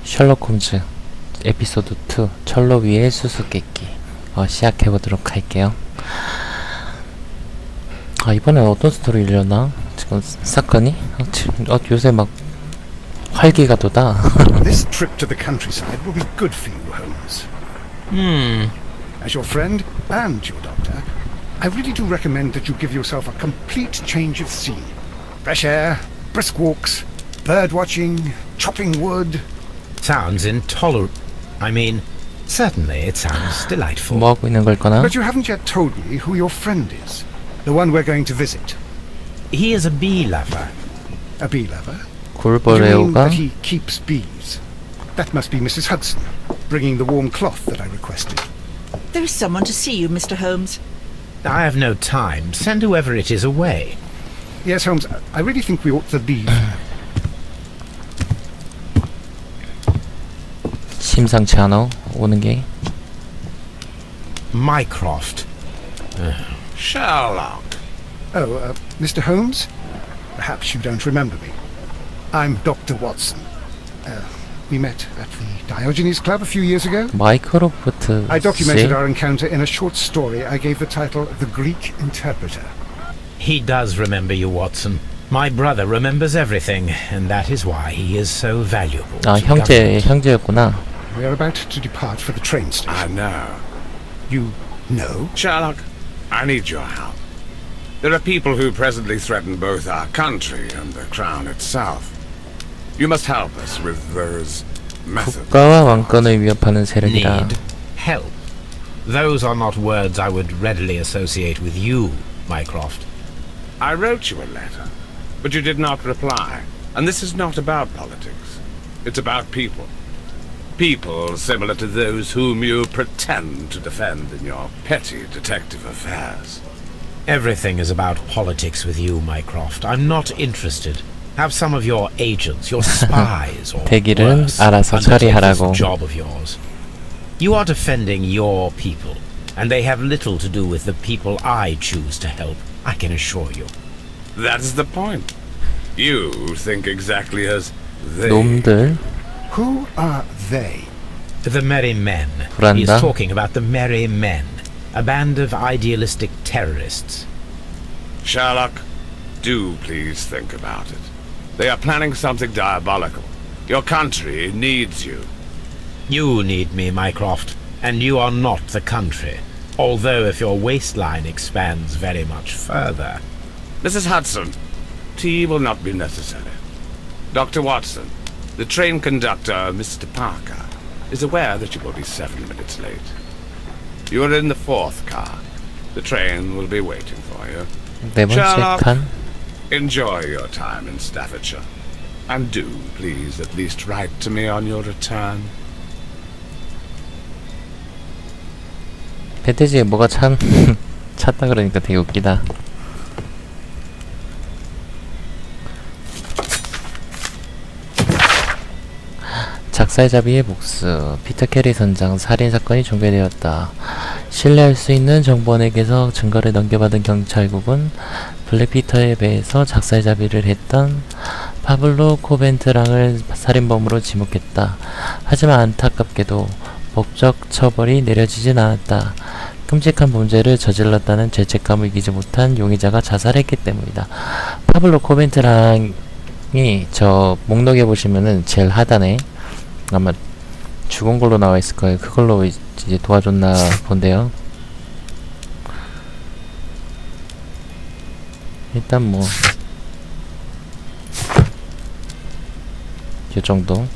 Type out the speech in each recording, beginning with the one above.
셜록홈즈 에피소드 2 철로위에 수수께끼 시작해보도록 할게요. 이번엔 어떤 스토리 일려나? 지금 사건이? 요새 막 활기가 돋아. This trip to the countryside will be good for you, Holmes. As your friend and your doctor, I really do recommend that you give yourself a complete change of scene. Fresh air, brisk walks, bird watching, chopping wood. Sounds intolerable. I mean, certainly it sounds delightful. 뭐 하고 있는 걸까나? But you haven't yet told me who your friend is. The one we're going to visit. He is a bee lover. A bee lover? You mean 굴보레오가 that he keeps bees? That must be Mrs. Hudson, bringing the warm cloth that I requested. There is someone to see you, Mr. Holmes. I have no time. Send whoever it is away. Yes, Holmes, I really think we ought to leave. 심상치 않아 오는 게. Mycroft. Sherlock. Oh, Mr. Holmes? Perhaps you don't remember me. I'm Dr. Watson. We met at the Diogenes Club a few years ago. 마이크로프트 I documented 씨? our encounter in a short story I gave the title The Greek Interpreter. He does remember you, Watson. My brother remembers everything, and that is why he is so valuable. to government. 형제였구나. We are about to depart for the train station. I know. You know? Sherlock, I need your help. There are people who presently threaten both our country and the crown itself. You must help us with those methods. 국가와 왕권을 위협하는 세력이다. Need help. Those are not words I would readily associate with you, Mycroft. I wrote you a letter, but you did not reply. And this is not about politics. It's about people. People similar to those whom you pretend to defend in your petty detective affairs. Everything is about politics with you, Mycroft. I'm not interested. Have some of your agents, your spies, or 대기를 worse, 알아서 undertake 처리하라고. this job of yours. You are defending your people, and they have little to do with the people I choose to help, I can assure you. That's the point. You think exactly as they. 놈들 Who are they? The Merry Men. 불안다. He is talking about the Merry Men, a band of idealistic terrorists. Sherlock, do please think about it. They are planning something diabolical. Your country needs you. You need me, Mycroft, and you are not the country. Although if your waistline expands very much further. Mrs. Hudson, tea will not be necessary. Dr. Watson, the train conductor, Mr. Parker, is aware that you will be 7 minutes late. You are in the 4th car. The train will be waiting for you. 네 번째 Sherlock, 칸. enjoy your time in Staffordshire. And do, please, at least write to me on your return. 배태지에 뭐가 찼다 그러니까 되게 웃기다. 작살잡이의 복수. 피터 캐리 선장 살인사건이 종결되었다. 신뢰할 수 있는 정보원에게서 증거를 넘겨받은 경찰국은 블랙피터에 배에서 작살잡이를 했던 파블로 코벤트랑을 살인범으로 지목했다. 하지만 안타깝게도 법적 처벌이 내려지진 않았다. 끔찍한 범죄를 저질렀다는 죄책감을 이기지 못한 용의자가 자살했기 때문이다. 파블로 코벤트랑이 저 목록에 보시면은 제일 하단에 아마 죽은 걸로 나와 있을 거예요. 그걸로 이제 도와줬나 본데요. 일단 뭐 이 정도.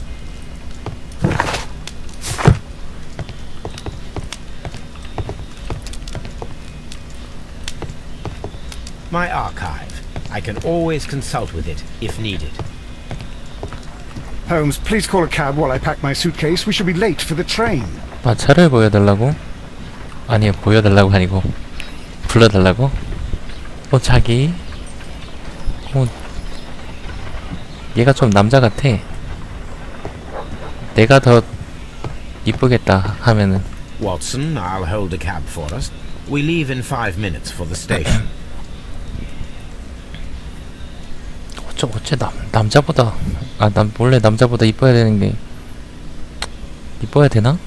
My archive. I can always consult with it, if needed. Holmes, please call a cab while I pack my suitcase. We shall be late for the train. 차를 보여달라고? 아니요, 보여달라고 아니고 불러달라고? 자기? 얘가 좀 남자 같아. 내가 더 이쁘겠다 하면은. Watson, I'll hold a cab for us. We leave in 5 minutes for the station. 어째 남자보다 원래 남자보다 이뻐야 되는 게 이뻐야 되나?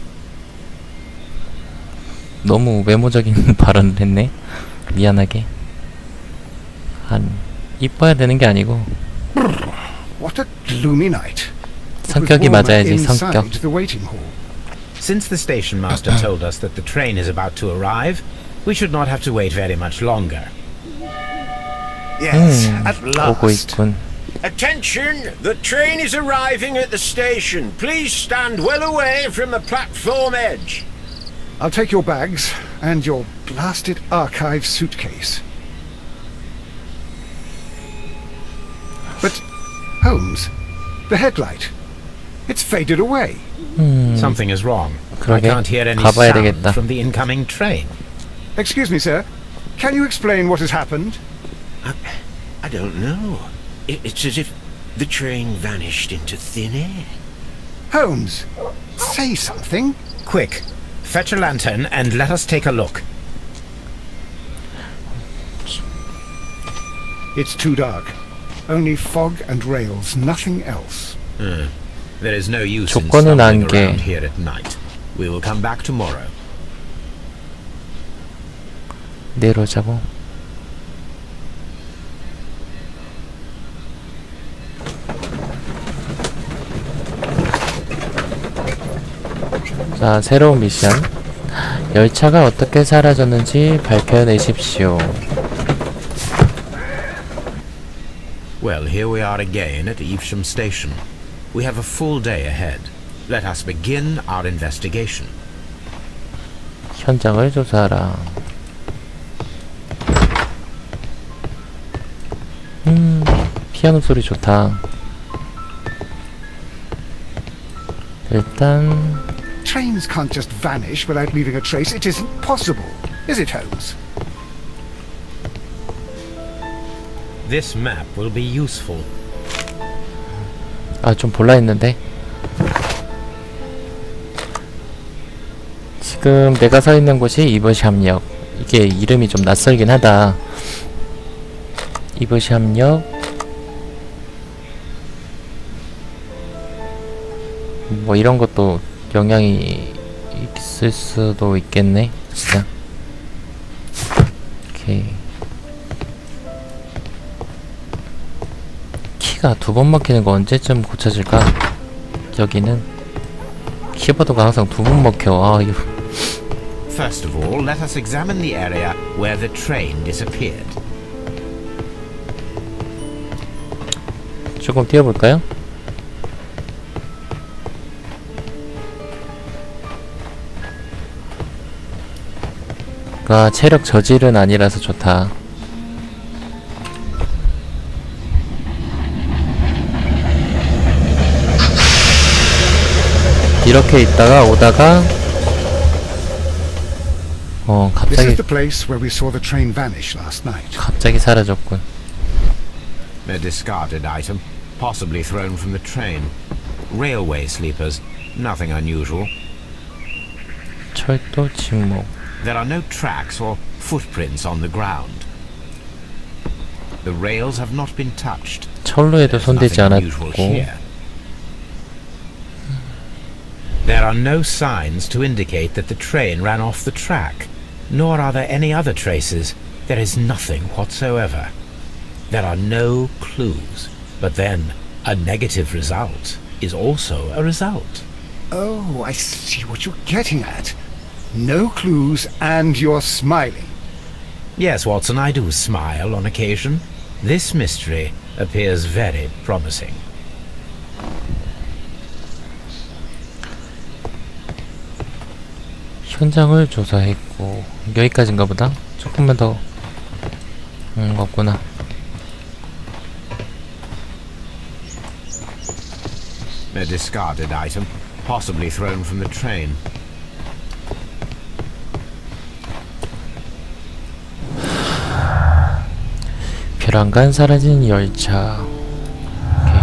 너무 외모적인 발언을 했네. 미안하게. 이뻐야 되는 게 아니고 What a gloomy night. 성격이 맞아야지. 성격. Inside the waiting hall. Since the station master told us that the train is about to arrive, we should not have to wait very much longer. Yes, at 오고 last. 있군. Attention! The train is arriving at the station. Please stand well away from the platform edge. I'll take your bags and your blasted archive suitcase. But, Holmes, the headlight. It's faded away. Something is wrong. I 그러게. can't hear any 가봐야 sound 되겠다. from the incoming train. Excuse me, sir. Can you explain what has happened? I don't know. It's as if the train vanished into thin air. Holmes, say something. Quick, fetch a lantern and let us take a look. It's too dark. Only fog and rails, nothing else. There is no use in 조건은 stumbling 안개. around here at night. We will come back tomorrow. 내일 오자고. 자, 새로운 미션. 열차가 어떻게 사라졌는지 밝혀내십시오. Well, here we are again at Evesham Station. We have a full day ahead. Let us begin our investigation. 현장을 조사하라. 피아노 소리 좋다. 일단 Trains can't just vanish without leaving a trace. It isn't possible, is it, Holmes? This map will be useful. 좀 볼라 했는데. 지금 내가 서 있는 곳이 이버샴역. 이게 이름이 좀 낯설긴 하다. 이버샴역. 뭐 이런 것도 영향이 있을 수도 있겠네. 진짜. 오케이. 키가 두 번 먹히는 거 언제쯤 고쳐질까? 여기는 키보드가 항상 두 번 먹혀. 이거. First of all, let us examine the area where the train disappeared. 조금 뛰어볼까요? 체력 저질은 아니라서 좋다. 이렇게 있다가 오다가 This 갑자기 is the place where we saw the train vanish last night. 갑자기 사라졌군. A discarded item, possibly thrown from the train. Railway sleepers, nothing unusual. 철도 침묵. There are no tracks or footprints on the ground. The rails have not been touched. 철로에도 There's 손대지 nothing unusual 않았고. here. There are no signs to indicate that the train ran off the track, nor are there any other traces. There is nothing whatsoever. There are no clues. But then, a negative result is also a result. Oh, I see what you're getting at. No clues and you're smiling. Yes, Watson, I do smile on occasion. This mystery appears very promising. 현장을 조사했고 여기까지인가 보다. 조금만 더 없구나. A discarded item, possibly thrown from the train. 벼랑간 사라진 열차. 오케이.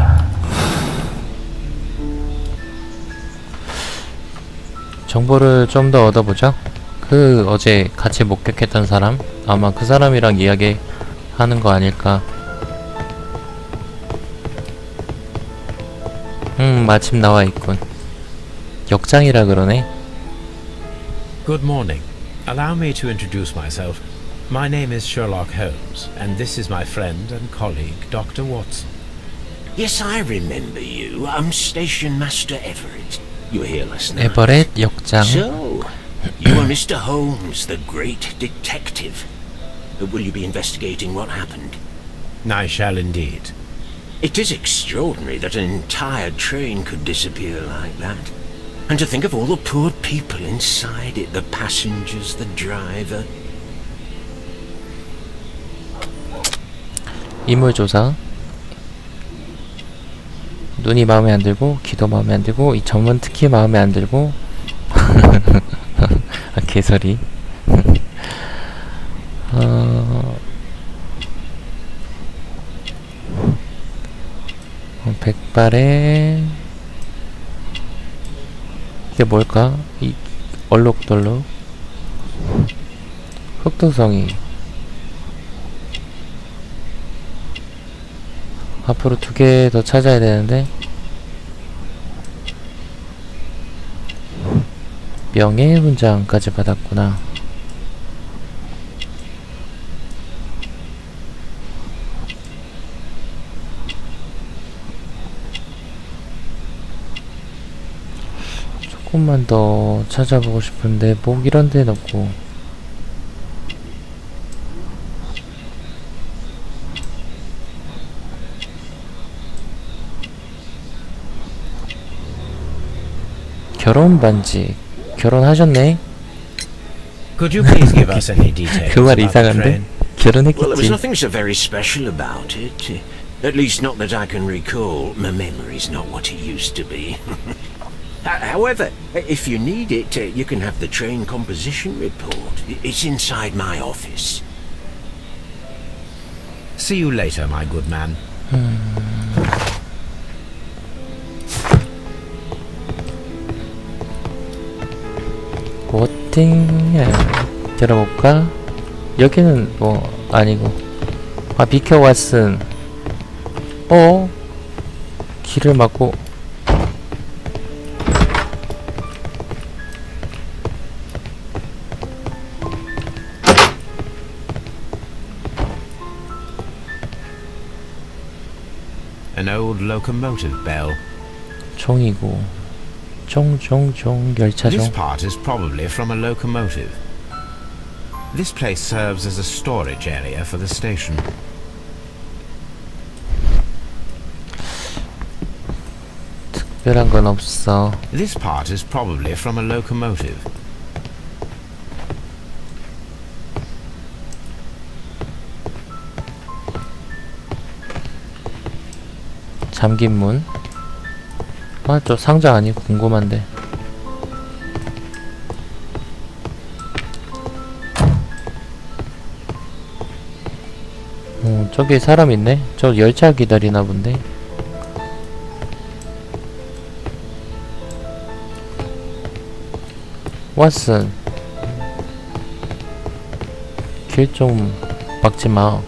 정보를 좀 더 얻어보자. 어제 같이 목격했던 사람, 아마 그 사람이랑 이야기 하는 거 아닐까. 마침 나와 있군. 역장이라 그러네. Good morning. Allow me to introduce myself. My name is Sherlock Holmes, and this is my friend and colleague, Dr. Watson. Yes, I remember you. I'm Station Master Everett. You were here last night. 에버렛 역장. So, you are Mr. Holmes, the great detective. Will you be investigating what happened? I shall indeed. It is extraordinary that an entire train could disappear like that. And to think of all the poor people inside it, the passengers, the driver. 인물조사. 눈이 마음에 안 들고, 귀도 마음에 안 들고, 이 점은 특히 마음에 안 들고. 아, 개소리. 백발에 이게 뭘까? 이 얼룩덜룩 흑도성이 앞으로 2개 더 찾아야 되는데 명예훈장까지 받았구나. 조금만 더 찾아보고 싶은데 목 이런 데는 없고. 결혼 반지. 결혼하셨네? Could you please give us any details 그 말 about the 이상한데? train? Well, there was 결혼했겠지. nothing so very special about it. At least not that I can recall. My memory's not what it used to be. However, if you need it, you can have the train composition report. It's inside my office. See you later, my good man. 워팅을 들어볼까? 여기는 뭐 아니고. 아, 비켜 왓슨. 길을 막고. An old locomotive bell. 종이고. 종 열차종. This part is probably from a locomotive. This place serves as a storage area for the station. 특별한 건 없어. This part is probably from a locomotive. 잠긴 문. 아, 저 상자 아니 궁금한데. 저기 사람 있네. 저 열차 기다리나 본데. 왓슨. 길 좀 막지 마.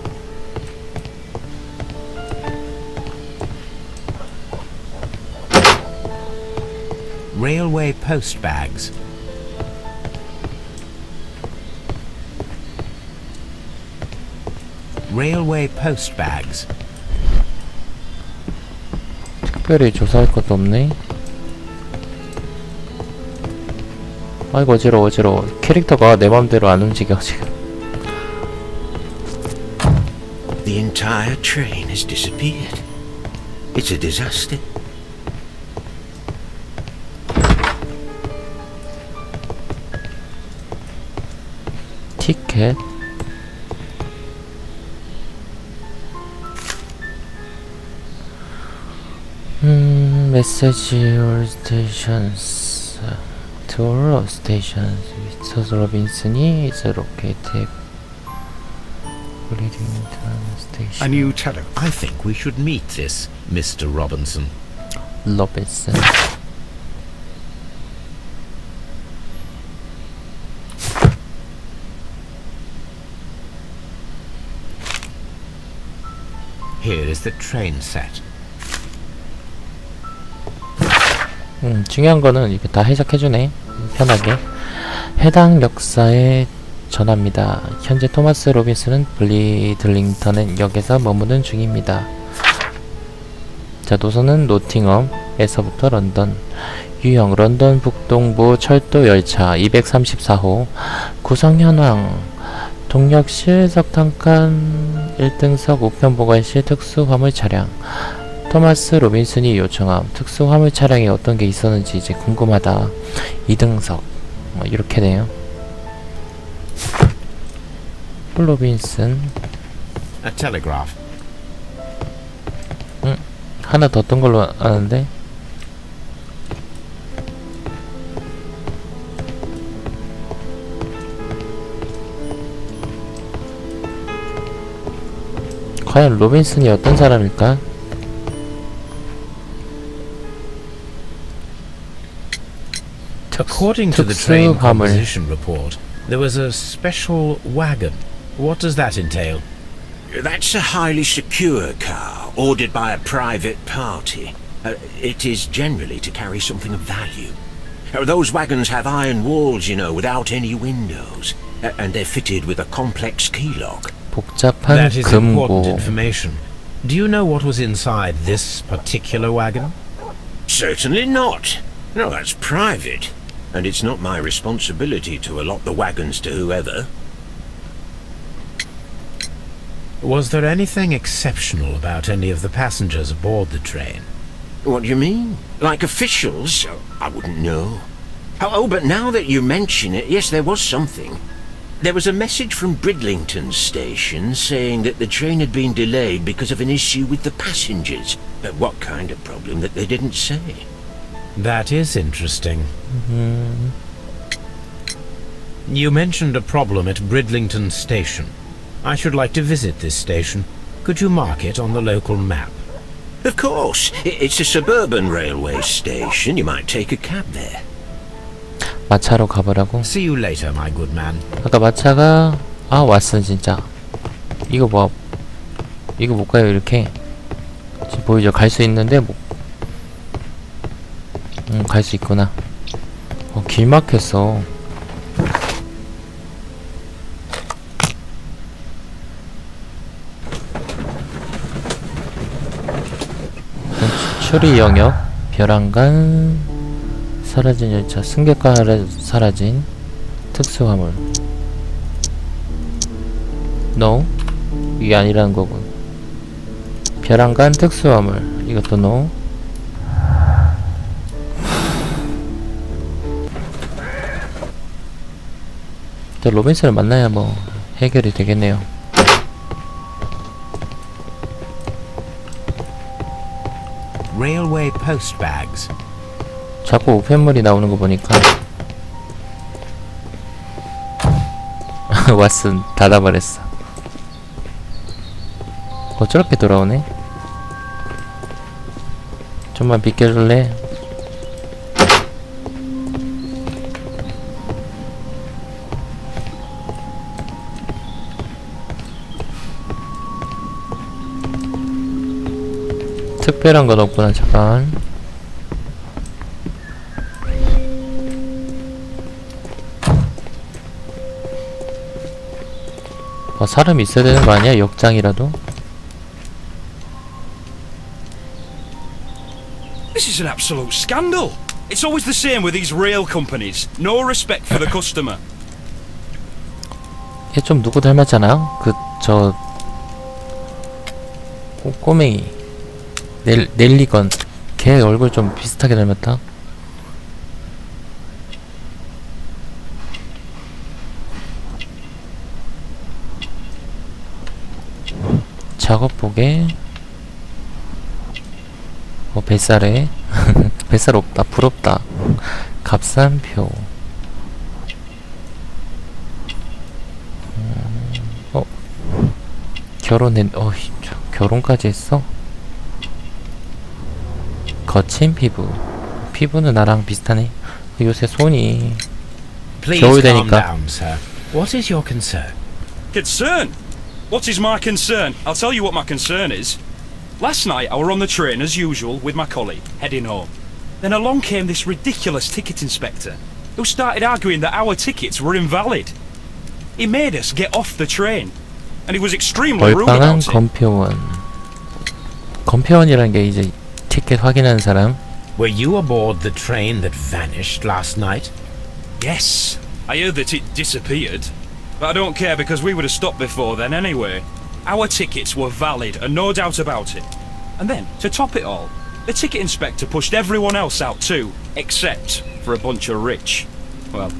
Railway post bags. Railway post bags. 특별히 조사할 것도 없네. 아이고 어지러워. 캐릭터가 내 맘대로 안 움직여 지금. The entire train has disappeared. It's a disaster. 티켓. 메시지 all stations to all stations 미스터 로빈슨이 is located leading to A station. new telephone. I think we should meet this Mr. Robinson. 로빈슨. Here is the train set. 중요한 거는 이렇게 다 해석해주네. 편하게. 해당 역사에 전합니다. 현재 토마스 로빈슨은 블리들링턴 역에서 머무는 중입니다. 자, 노선은 노팅엄에서부터 런던. 유형 런던 북동부 철도 열차 234호. 구성 현황 동력실 석탄칸 1등석 우편 보관실 특수 화물 차량. 토마스 로빈슨이 요청함. 특수 화물 차량에 어떤 게 있었는지 이제 궁금하다. 2등석 이렇게 돼요. 로빈슨. A telegraph. 하나 더 뜬 걸로 아는데. 과연 로빈슨이 어떤 사람일까? According to the train 특수 화물. composition report, there was a special wagon. What does that entail? That's a highly secure car, ordered by a private party. It is generally to carry something of value. Those wagons have iron walls, you know, without any windows. And they're fitted with a complex key lock. 복잡한 That is important 금고. information. Do you know what was inside this particular wagon? Certainly not. No, that's private. And it's not my responsibility to allot the wagons to whoever. Was there anything exceptional about any of the passengers aboard the train? What do you mean? Like officials? I wouldn't know. Oh, but now that you mention it, yes, there was something. There was a message from Bridlington station saying that the train had been delayed because of an issue with the passengers. What kind of problem that they didn't say? That is interesting. You mentioned a problem at Bridlington station. I should like to visit this station. Could you mark it on the local map? Of course. It's a suburban railway station. You might take a cab there. 마차로 가보라고. See you later, my good man. 아까 마차가 왔어 진짜. 이거 뭐 이거 못 가요 이렇게. 지금 보이죠? 갈 수 있는데 못. 갈 수 있구나. 길 막혔어. 추리 영역 벼랑간 사라진 열차 승객과 사라진 특수화물. No 이게 아니라는 거군. 벼랑간 특수화물 이것도 No. 로빈슨을 만나야 뭐 해결이 되겠네요. Railway post bags. 자꾸 우편물이 나오는 거 보니까 왓슨 닫아버렸어. 저렇게 돌아오네. 좀만 비켜줄래? 특별한 건 없구나. 잠깐. 사람이 있어야 되는 거 아니야? 역장이라도? This is an absolute scandal. It's always the same with these rail companies. No respect for the customer. 얘 좀 누구 닮았잖아? 꼬맹이 넬리건. 걔 얼굴 좀 비슷하게 닮았다. 작업복에 뱃살에 뱃살 없다. 부럽다. 값산표. 결혼했. 결혼까지 했어? 거친 피부. 피부는 나랑 비슷하네. 요새 손이 Please 겨울 calm 되니까. down, sir. What is your concern? Concern? What is my concern? I'll tell you what my concern is. Last night I were on the train as usual with my colleague, heading home. Then along came this ridiculous ticket inspector, who started arguing that our tickets were invalid. He made us get off the train, and he was extremely rude 멀빵한 about it. 검표원. 검표원이란 게 이제 티켓 확인하는 사람. Were you aboard the train that vanished last night? Yes, I heard that it disappeared. But I don't care because we would have stopped before then anyway. Our tickets were valid and no doubt about it. And then, to top it all, the ticket inspector pushed everyone else out too, except for a bunch of rich. Well,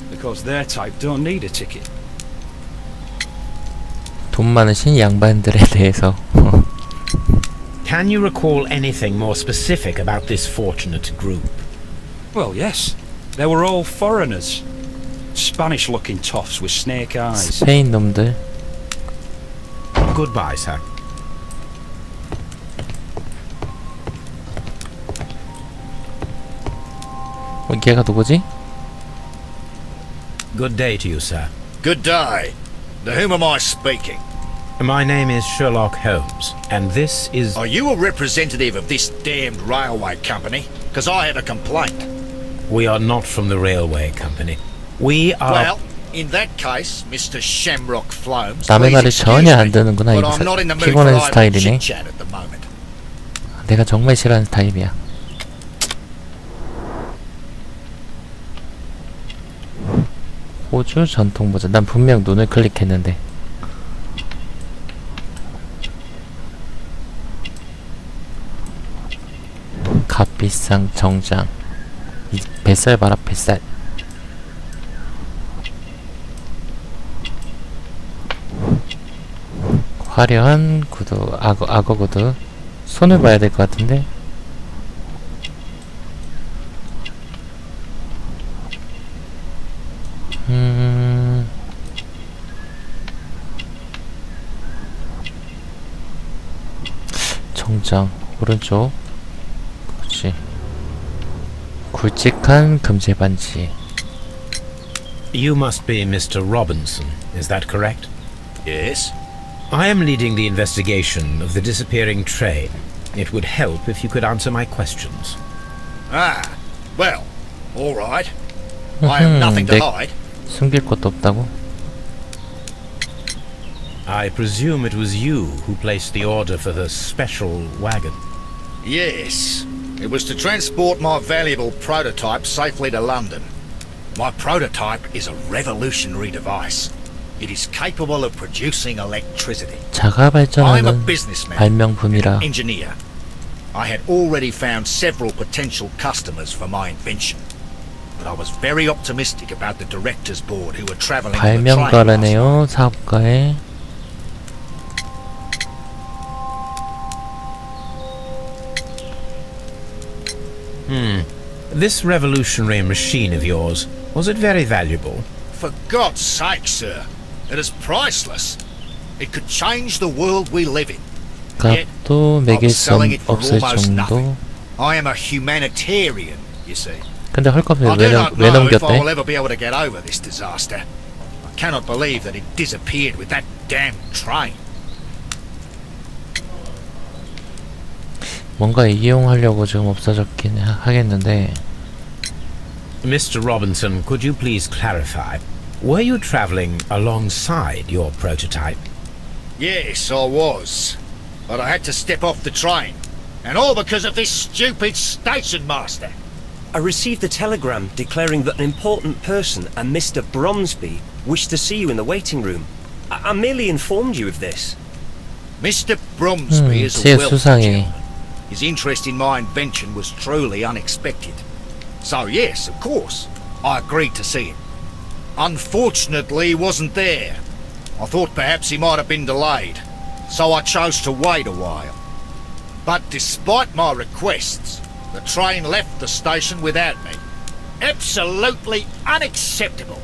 because their type don't need a ticket. 돈 많으신 양반들에 대해서. Can you recall anything more specific about this fortunate group? Well, yes. They were all foreigners. Spanish-looking toffs with snake eyes. 스페인 놈들. Goodbye, sir. 걔가 누구지? Good day to you, sir. Good day. To whom am I speaking? My name is Sherlock Holmes, and this is... Are you a representative of this damned railway company? Because I have a complaint. We are not from the railway company. We are... Well, in that case, Mr. Shamrock Flomes, 남의 please 말을 excuse 전혀 안 me, 듣는구나. but 이거 I'm not in the mood for 피곤한 idle 스타일이네. chit-chat at the moment. 내가 정말 싫어하는 타입이야. 호주 전통 모자. 난 분명 눈을 클릭했는데. 값비싼 정장. 이 뱃살 봐라, 뱃살. 화려한 구두, 악어 구두. 손을 봐야 될 것 같은데. 정장 오른쪽. 그렇지. 굵직한 금제 반지. You must be Mr. Robinson, is that correct? Yes? I am leading the investigation of the disappearing train. It would help if you could answer my questions. Ah, well, all right. I have nothing to hide. 숨길 것도 없다고? I presume it was you who placed the order for the special wagon. Yes. It was to transport my valuable prototype safely to London. My prototype is a revolutionary device. It is capable of producing electricity. 자가 I'm a 발전하는 businessman, 발명품이라. engineer. I had already found several potential customers for my invention. But I was very optimistic about the directors board who were traveling on the train last night. 발명가라네요. 사업가에. This revolutionary machine of yours, was it very valuable? For God's sake, sir, it is priceless. It could change the world we live in. 값도 I 매길 was 수 selling it for 없을 almost 정도. nothing. I am a humanitarian, you see. 근데 헐값을 I do not 왜 know if I 넘겼대? will ever be able to get over this disaster. I cannot believe that it disappeared with that damn train. 뭔가 이용하려고 지금 없어졌긴 하겠는데. Mr. Robinson, could you please clarify? Were you traveling alongside your prototype? Yes, I was. But I had to step off the train. And all because of this stupid station master. I received a telegram declaring that an important person, a Mr. Bromsby, wished to see you in the waiting room. I merely informed you of this. Mr. Bromsby is 제 a wealthy 수상해. gentleman. His interest in my invention was truly unexpected. So yes, of course, I agreed to see him. Unfortunately, he wasn't there. I thought perhaps he might have been delayed, so I chose to wait a while. But despite my requests, the train left the station without me. Absolutely unacceptable.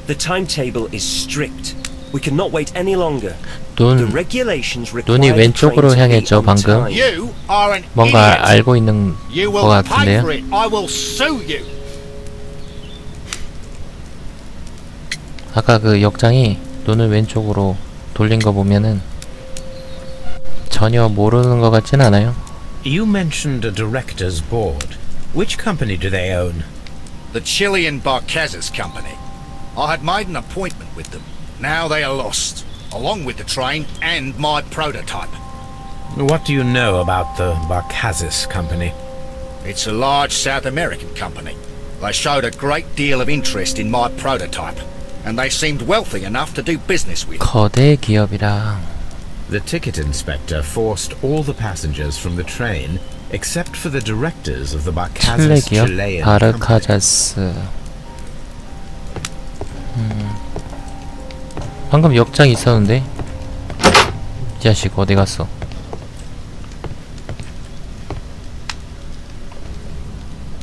The timetable is strict. We cannot wait any longer. The 눈, regulations require 눈이 the train 왼쪽으로 to be 향했죠, on 방금. time. You are an 뭔가 idiot. 알고 있는 You 것 will pay for 같은데요? it. I will sue you. 아까 그 역장이 눈을 왼쪽으로 돌린 거 보면은 전혀 모르는 것 같진 않아요. You mentioned a director's board. Which company do they own? The Chilean Barcazes Company. I had made an appointment with them. Now they are lost, along with the train and my prototype. What do you know about the Barcazes Company? It's a large South American company. They showed a great deal of interest in my prototype, and they seemed wealthy enough to do business with. 거대 기업이라. The ticket inspector forced all the passengers from the train except for the directors of the 칠레 Barcazes 기업 Chilean Company. 바르카자스. 방금 역장 있었는데 이 자식 어디 갔어?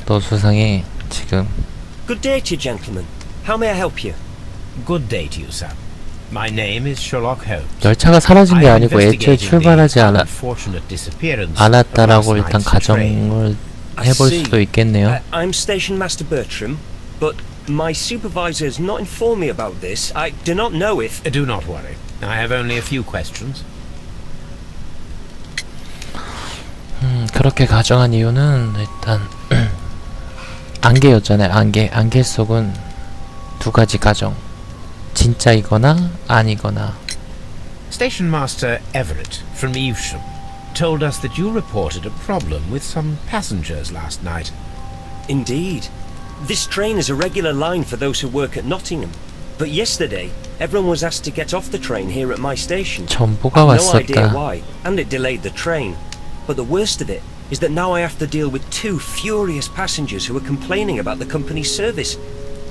너 수상해 지금. Good day to you, gentlemen. How may I help you? Good day to you, sir. My name is 셜록홈즈. 열차가 사라진 게 I am 아니고 애초에 investigating 출발하지 the unfortunate disappearance of 않았다라고 last 일단 night's train. 가정을 I 해볼 see. 수도 있겠네요. I'm Station Master Bertram, but my supervisor has not informed me about this. I do not know if... Do not worry. I have only a few questions. 그렇게 가정한 이유는 일단 안개였잖아요. 안개 속은 두 가지 가정. 진짜이거나 아니거나. Station Master Everett from Evesham told us that you reported a problem with some passengers last night. Indeed. This train is a regular line for those who work at Nottingham. But yesterday, everyone was asked to get off the train here at my station. 전보가 No idea 왔었다. why, and it delayed the train. But the worst of it is that now I have to deal with two furious passengers who are complaining about the company's service.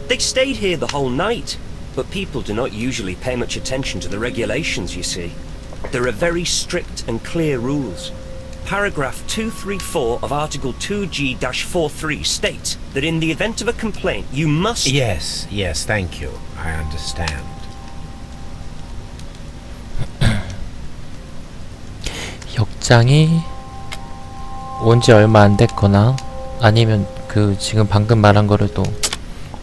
They stayed here the whole night, but people do not usually pay much attention to the regulations, you see. There are very strict and clear rules. Paragraph 234 of Article 2G-43 states that in the event of a complaint, you must... Yes, thank you. I understand. 역장이 온지 얼마 안 됐거나 아니면 그 지금 방금 말한 거를 또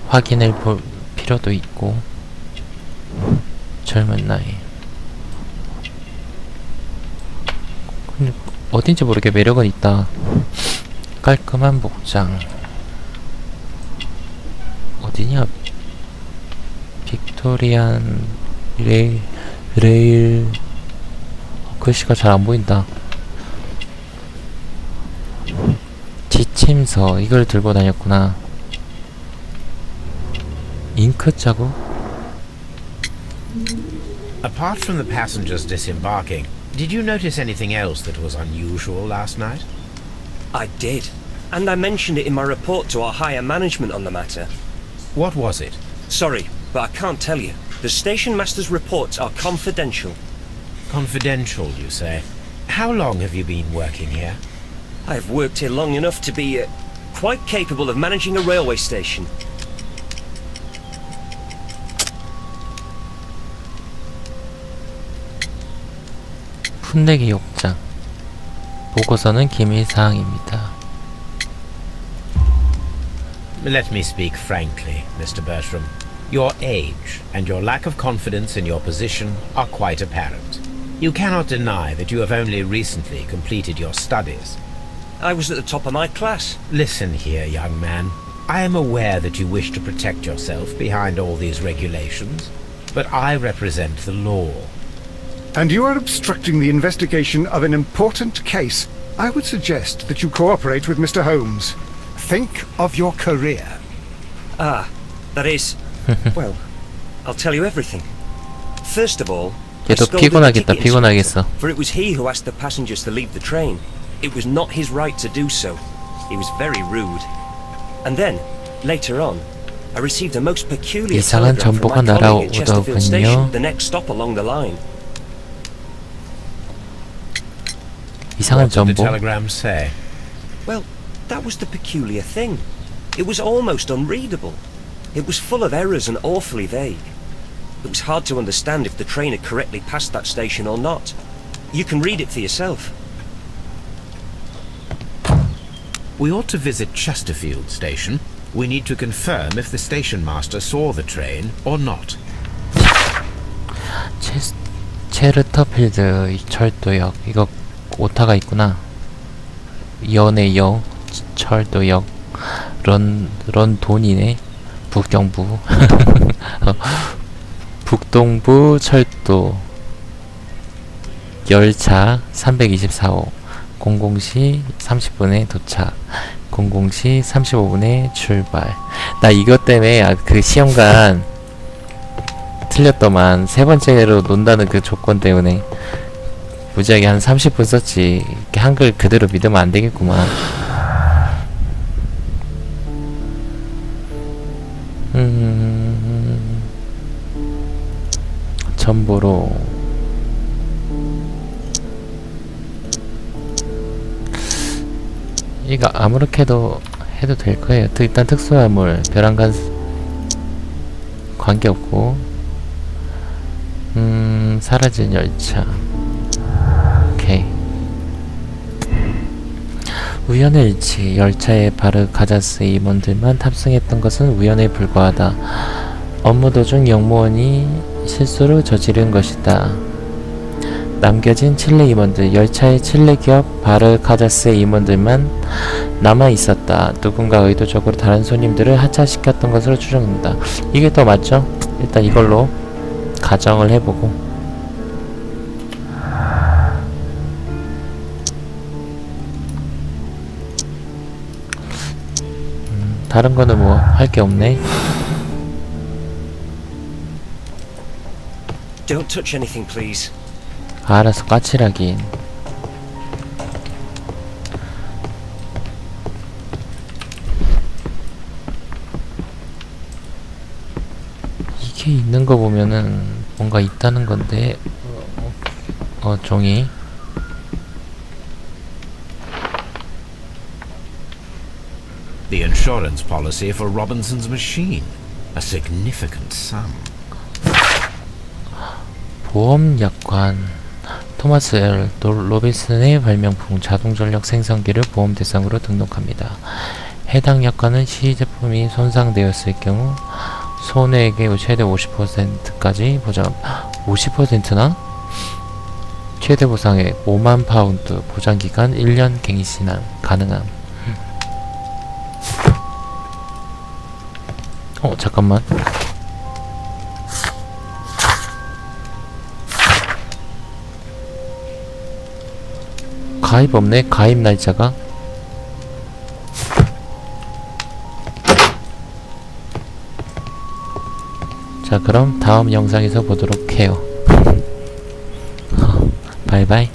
확인해 볼 필요도 있고. 젊은 나이. 근데 어딘지 모르게 매력은 있다. 깔끔한 복장. 어디냐? 빅토리안 레일 글씨가 잘 안 보인다. 지침서 이걸 들고 다녔구나. 잉크 자국? Apart from the passengers disembarking, did you notice anything else that was unusual last night? I did. And I mentioned it in my report to our higher management on the matter. What was it? Sorry, but I can't tell you. The station master's reports are confidential. Confidential, you say? How long have you been working here? I have worked here long enough to be quite capable of managing a railway station. 풋내기 욕장. 보고서는 기밀사항입니다. Let me speak frankly, Mr. Bertram. Your age and your lack of confidence in your position are quite apparent. You cannot deny that you have only recently completed your studies. I was at the top of my class. Listen here, young man. I am aware that you wish to protect yourself behind all these regulations, but I represent the law. And you are obstructing the investigation of an important case. I would suggest that you cooperate with Mr. Holmes. Think of your career. Ah, that is... well, I'll tell you everything. First of all, I 얘도 scolded the 피곤하겠다. ticket 피곤하겠어. inspector, for it was he who asked the passengers to leave the train. It was not his right to do so. He was very rude. And then, later on, I received a most peculiar 이상한 telegram from 정보가 my colleague at Chesterfield 날아오더군요. Station, the next stop along the line. 이상한 What did the 정보. telegram say? Well, that was the peculiar thing. It was almost unreadable. It was full of errors and awfully vague. It was hard to understand if the train had correctly passed that station or not. You can read it for yourself. We ought to visit Chesterfield Station. We need to confirm if the station master saw the train or not. 체르터필드 철도역. 이거 오타가 있구나. 연의 역, 철도역. 런돈이네. 북경부. 북동부 철도 열차 324호 00시 30분에 도착 00시 35분에 출발. 나 이것 때문에 그 시험관 틀렸더만. 세 번째로 논다는 그 조건 때문에 무지하게 한 30분 썼지. 이렇게 한글 그대로 믿으면 안 되겠구만. 전보로 이거 아무렇게 해도 될 거예요. 일단 특수화물 벼랑간 관계없고 사라진 열차. 오케이. 우연의 일치. 열차에 바르카자스 임원들만 탑승했던 것은 우연에 불과하다. 업무 도중 영무원이 실수를 저지른 것이다. 남겨진 칠레 임원들. 열차의 칠레 기업 바르카자스의 임원들만 남아 있었다. 누군가 의도적으로 다른 손님들을 하차시켰던 것으로 추정된다. 이게 더 맞죠? 일단 이걸로 가정을 해보고. 다른 거는 뭐 할 게 없네. Don't touch anything, please. 알아서 까칠하긴. 이게 있는 거 보면은 뭔가 있다는 건데. 종이. The insurance policy for Robinson's machine. A significant sum. 보험 약관. 토마스 L. 로빈슨의 발명품 자동전력 생성기를 보험 대상으로 등록합니다. 해당 약관은 시제품이 손상되었을 경우 손해액의 최대 50%까지 보장. 50%나? 최대 보상액 5만 파운드. 보장기간 1년 갱신한 가능함. 잠깐만. 가입 없네. 가입 날짜가. 자, 그럼 다음 영상에서 보도록 해요. 바이바이.